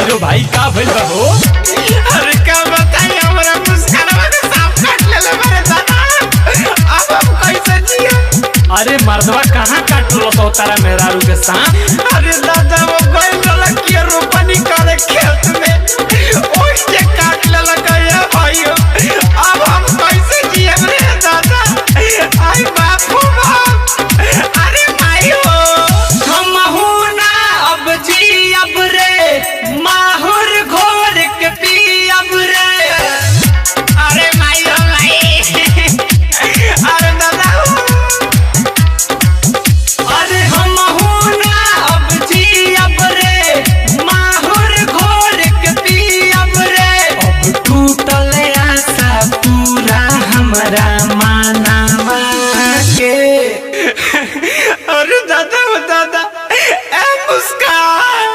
Hero भाई का भइल बा हो? अरे क्या बताई हमरा मुस्कानवा के सांप काट लेले मेरे दादा। अब हम कैसे जिए? अरे मर्दवा कहाँ काट लो तो तारा मेहरारू के सांप? अरे दादा वो गइल रहल कि रोपनी करे खेत में ओइ से काट लेलक ये भाइयो। अब हम कैसे जिए रे दादा? आई बाप हो बाप। अरे माइयो हमहू ना अब जियब रे, माहुर घोर के पियब रे। अरे माइयो माई। अरे दादा अरे हमहू ना अब जियब रे, माहुर घोर के पियब रे। अब टूटल आशा पूरा हमरा मानवा के। अरे दादा वो दादा ए मुस्कान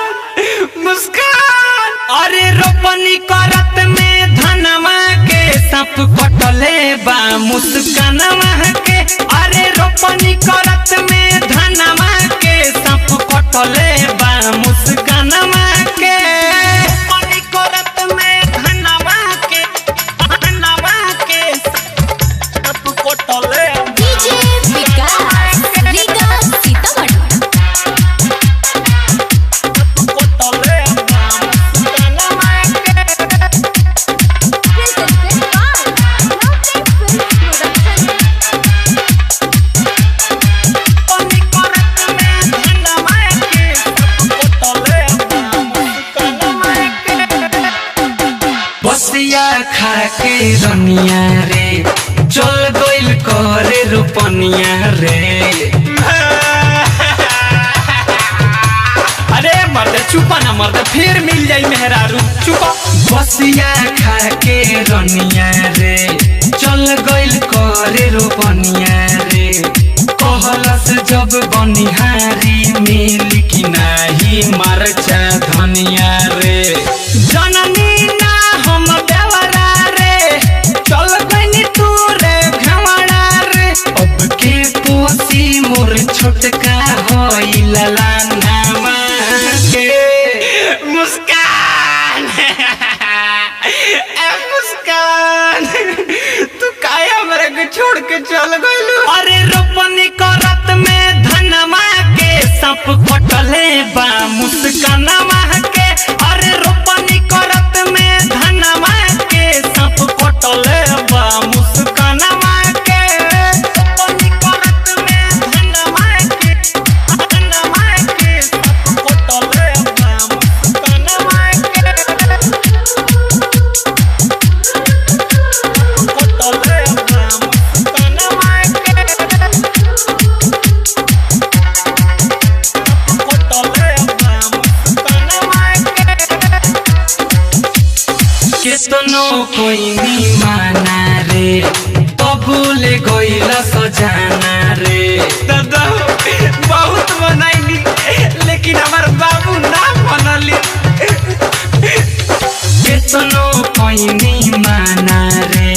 मुस्कान। अरे रोपनी करत में धनवा के सांप कटले बा मुस्कानवा के। अरे रोपनी करत में धनवा के सांप कटले बा मुस्कानवा के। रोपनी करत में धनवा के सांप कटले डीजे विकास रीगा सीतामढ़ी। कटले बा मुस्कानवा के। Presented by Lovely Film Production। बसिया खा के रनिया रे, चल गइल करे रोपनिया रे। अरे मर्द चुपा ना मर्द, फिर मिल जाई मेहरारू चुपा। बसिया खा के रनिया रे, चल गइल करे रोपनिया रे। कहलस जब बनिहारी मिली कि नाही मरचा धनिया रे। जननी ना हम देवरा रे, चल गइनी तू रे घमड़ा रे। अब के पोसी मोर छोटका होइल लानावा के। मुस्कान। ए मुस्कान तू काहे हमरा के छोड़ के चल गइलू? अरे रोपनी करत में धनवा के सांप कटले बा मुस्कानवा के। अरे रोपनी करत में धनवा के सांप कटले बा मुस्कानवा के। रोपनी करत में धनवा के सांप कटले बा मुस्कानवा के। कटले बा मुस्कानवा के। केतनो कोई नी माना रे, तबुले गइला सजाना रे। दादा बहुत बनाइली लेकिन हमार बाबू ना बनली। केतनो कोई नी माना रे,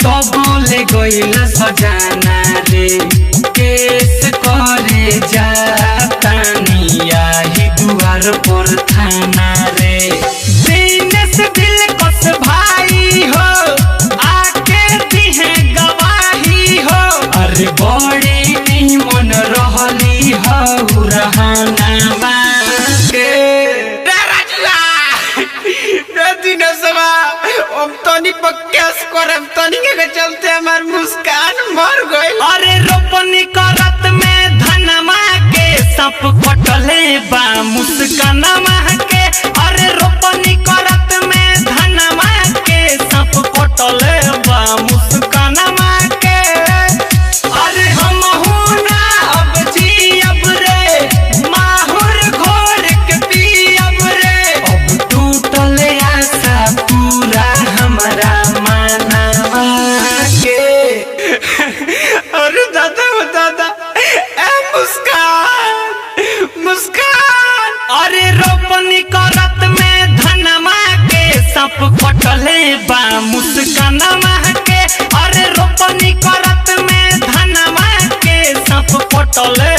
तबुले गइला सजाना रे। केस करे जातानी आही दुआर पर थाना रे। दिनेश दिल कस भाई हो, आके दिहे गवाही हो। अरे बड़ी निमन रहली हो रहनावा के। रे राजुआ रे दिनेशवा अब तनी पर केस करम तनी के चलते हमार मुस्कान मर गइल। अरे रोपनी करत में धनवा के सांप कटले बा मुस्कानवा के। अरे रोपनी करत में धनवा के सांप कटले बा मुस्कानवा के। अरे हमहू ना अब जियब रे, माहुर घोर के पियब रे। अब टूटल आशा पूरा हमरा मानवा के। अरे दादा वो दादा ए मुस्कान मुस्कान। अरे रोपनी करत में धनवा के सांप कटले बा मुस्कानवा के। अरे रोपनी करत में धनवा के सांप कटले